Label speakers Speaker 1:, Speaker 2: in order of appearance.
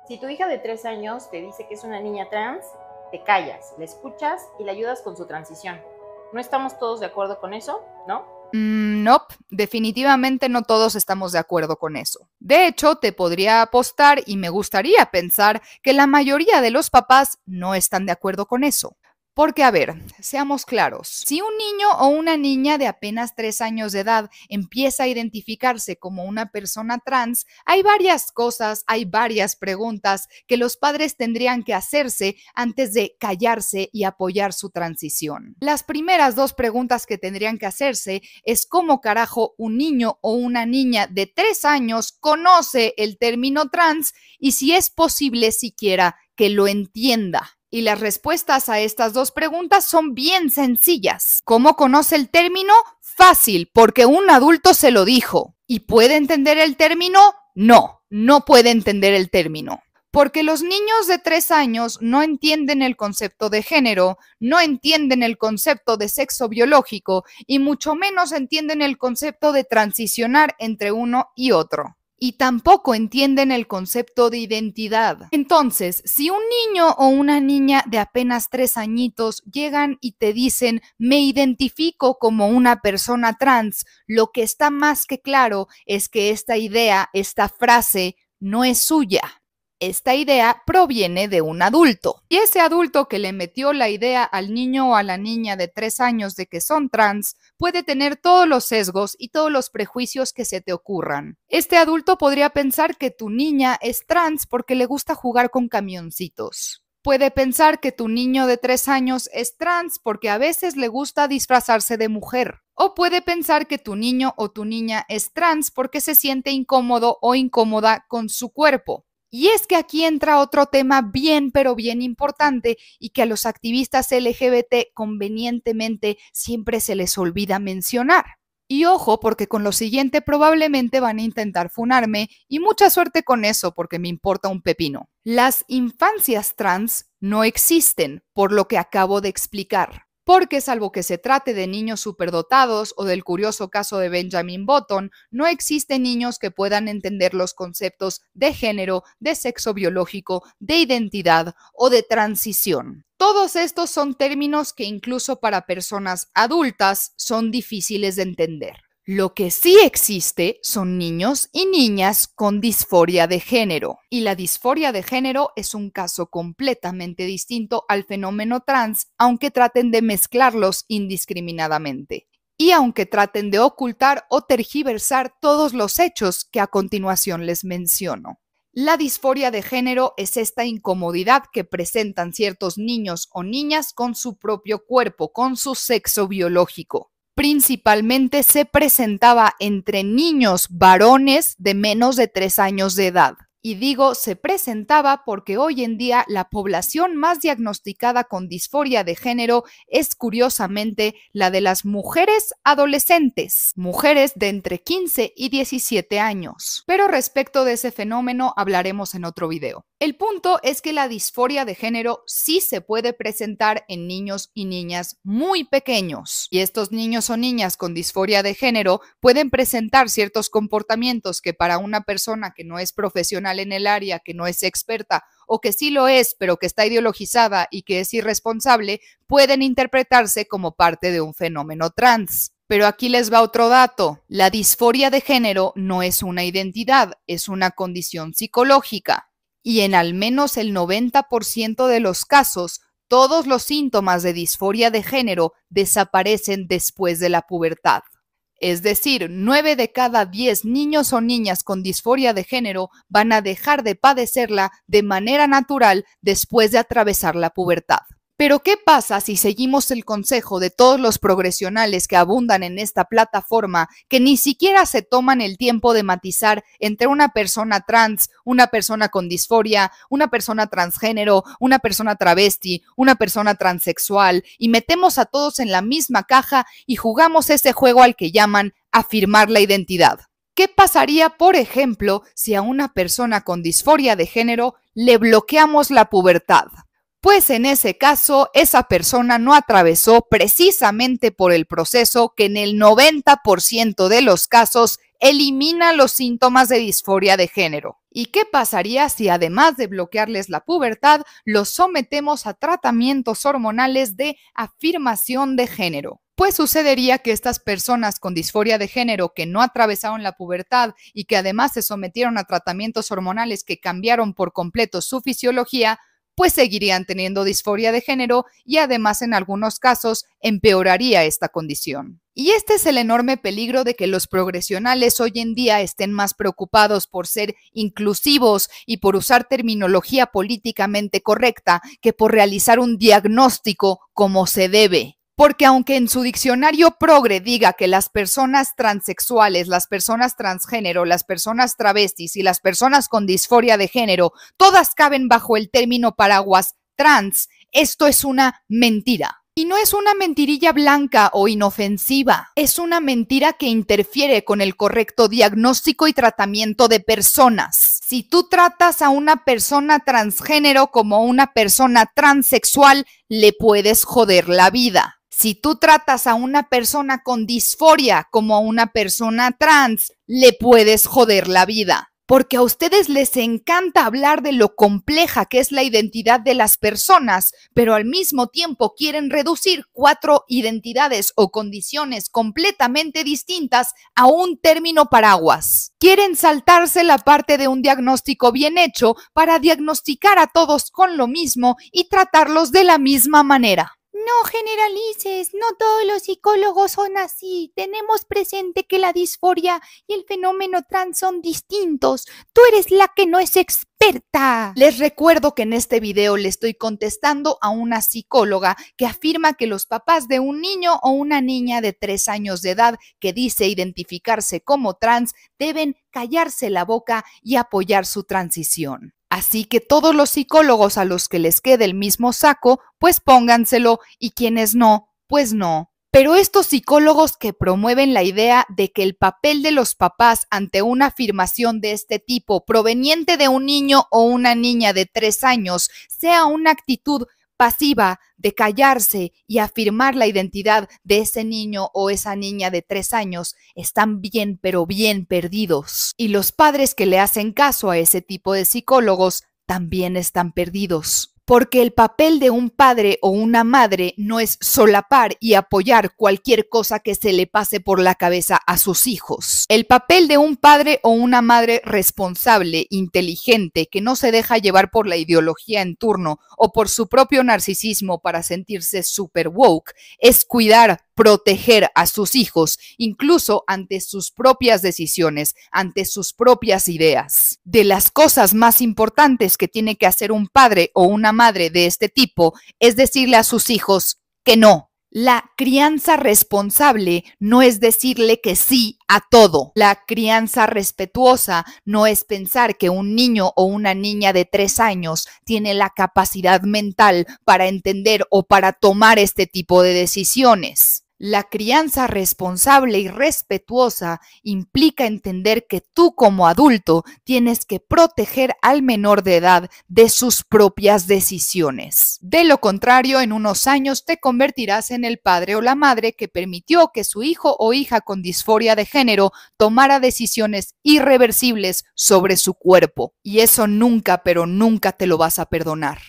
Speaker 1: Si tu hija de 3 años te dice que es una niña trans, te callas, la escuchas y la ayudas con su transición. ¿No estamos todos de acuerdo con eso? ¿No?
Speaker 2: Nope, definitivamente no todos estamos de acuerdo con eso. De hecho, te podría apostar y me gustaría pensar que la mayoría de los papás no están de acuerdo con eso. Porque, a ver, seamos claros, si un niño o una niña de apenas 3 años de edad empieza a identificarse como una persona trans, hay varias cosas, hay varias preguntas que los padres tendrían que hacerse antes de callarse y apoyar su transición. Las primeras dos preguntas que tendrían que hacerse es cómo carajo un niño o una niña de 3 años conoce el término trans y si es posible siquiera que lo entienda. Y las respuestas a estas dos preguntas son bien sencillas. ¿Cómo conoce el término? Fácil, porque un adulto se lo dijo. ¿Y puede entender el término? No, no puede entender el término. Porque los niños de 3 años no entienden el concepto de género, no entienden el concepto de sexo biológico y mucho menos entienden el concepto de transicionar entre uno y otro. Y tampoco entienden el concepto de identidad. Entonces, si un niño o una niña de apenas 3 añitos llegan y te dicen, me identifico como una persona trans, lo que está más que claro es que esta idea, esta frase, no es suya. Esta idea proviene de un adulto. Y ese adulto que le metió la idea al niño o a la niña de 3 años de que son trans puede tener todos los sesgos y todos los prejuicios que se te ocurran. Este adulto podría pensar que tu niña es trans porque le gusta jugar con camioncitos. Puede pensar que tu niño de 3 años es trans porque a veces le gusta disfrazarse de mujer. O puede pensar que tu niño o tu niña es trans porque se siente incómodo o incómoda con su cuerpo. Y es que aquí entra otro tema bien, pero bien importante y que a los activistas LGBT convenientemente siempre se les olvida mencionar. Y ojo, porque con lo siguiente probablemente van a intentar funarme y mucha suerte con eso porque me importa un pepino. Las infancias trans no existen, por lo que acabo de explicar. Porque salvo que se trate de niños superdotados o del curioso caso de Benjamin Button, no existen niños que puedan entender los conceptos de género, de sexo biológico, de identidad o de transición. Todos estos son términos que incluso para personas adultas son difíciles de entender. Lo que sí existe son niños y niñas con disforia de género. Y la disforia de género es un caso completamente distinto al fenómeno trans, aunque traten de mezclarlos indiscriminadamente. Y aunque traten de ocultar o tergiversar todos los hechos que a continuación les menciono. La disforia de género es esta incomodidad que presentan ciertos niños o niñas con su propio cuerpo, con su sexo biológico. Principalmente se presentaba entre niños varones de menos de 3 años de edad. Y digo se presentaba porque hoy en día la población más diagnosticada con disforia de género es curiosamente la de las mujeres adolescentes, mujeres de entre 15 y 17 años. Pero respecto de ese fenómeno hablaremos en otro video. El punto es que la disforia de género sí se puede presentar en niños y niñas muy pequeños. Y estos niños o niñas con disforia de género pueden presentar ciertos comportamientos que para una persona que no es profesional en el área, que no es experta o que sí lo es, pero que está ideologizada y que es irresponsable, pueden interpretarse como parte de un fenómeno trans. Pero aquí les va otro dato. La disforia de género no es una identidad, es una condición psicológica. Y en al menos el 90% de los casos, todos los síntomas de disforia de género desaparecen después de la pubertad. Es decir, 9 de cada 10 niños o niñas con disforia de género van a dejar de padecerla de manera natural después de atravesar la pubertad. Pero ¿qué pasa si seguimos el consejo de todos los progresionales que abundan en esta plataforma, que ni siquiera se toman el tiempo de matizar entre una persona trans, una persona con disforia, una persona transgénero, una persona travesti, una persona transexual, y metemos a todos en la misma caja y jugamos ese juego al que llaman afirmar la identidad? ¿Qué pasaría, por ejemplo, si a una persona con disforia de género le bloqueamos la pubertad? Pues en ese caso, esa persona no atravesó precisamente por el proceso que en el 90% de los casos elimina los síntomas de disforia de género. ¿Y qué pasaría si además de bloquearles la pubertad, los sometemos a tratamientos hormonales de afirmación de género? Pues sucedería que estas personas con disforia de género que no atravesaron la pubertad y que además se sometieron a tratamientos hormonales que cambiaron por completo su fisiología, pues seguirían teniendo disforia de género y además en algunos casos empeoraría esta condición. Y este es el enorme peligro de que los progresionales hoy en día estén más preocupados por ser inclusivos y por usar terminología políticamente correcta que por realizar un diagnóstico como se debe. Porque aunque en su diccionario progre diga que las personas transexuales, las personas transgénero, las personas travestis y las personas con disforia de género, todas caben bajo el término paraguas trans, esto es una mentira. Y no es una mentirilla blanca o inofensiva, es una mentira que interfiere con el correcto diagnóstico y tratamiento de personas. Si tú tratas a una persona transgénero como una persona transexual, le puedes joder la vida. Si tú tratas a una persona con disforia como a una persona trans, le puedes joder la vida. Porque a ustedes les encanta hablar de lo compleja que es la identidad de las personas, pero al mismo tiempo quieren reducir 4 identidades o condiciones completamente distintas a un término paraguas. Quieren saltarse la parte de un diagnóstico bien hecho para diagnosticar a todos con lo mismo y tratarlos de la misma manera.
Speaker 3: No generalices, no todos los psicólogos son así. Tenemos presente que la disforia y el fenómeno trans son distintos. Tú eres la que no es experta.
Speaker 2: Les recuerdo que en este video le estoy contestando a una psicóloga que afirma que los papás de un niño o una niña de 3 años de edad que dice identificarse como trans deben callarse la boca y apoyar su transición. Así que todos los psicólogos a los que les quede el mismo saco, pues pónganselo, y quienes no, pues no. Pero estos psicólogos que promueven la idea de que el papel de los papás ante una afirmación de este tipo proveniente de un niño o una niña de 3 años sea una actitud pasiva de callarse y afirmar la identidad de ese niño o esa niña de 3 años, están bien, pero bien perdidos. Y los padres que le hacen caso a ese tipo de psicólogos también están perdidos. Porque el papel de un padre o una madre no es solapar y apoyar cualquier cosa que se le pase por la cabeza a sus hijos. El papel de un padre o una madre responsable, inteligente, que no se deja llevar por la ideología en turno o por su propio narcisismo para sentirse super woke, es cuidar, proteger a sus hijos, incluso ante sus propias decisiones, ante sus propias ideas. De las cosas más importantes que tiene que hacer un padre o una madre de este tipo es decirle a sus hijos que no. La crianza responsable no es decirle que sí a todo. La crianza respetuosa no es pensar que un niño o una niña de 3 años tiene la capacidad mental para entender o para tomar este tipo de decisiones. La crianza responsable y respetuosa implica entender que tú como adulto tienes que proteger al menor de edad de sus propias decisiones. De lo contrario, en unos años te convertirás en el padre o la madre que permitió que su hijo o hija con disforia de género tomara decisiones irreversibles sobre su cuerpo. Y eso nunca, pero nunca te lo vas a perdonar.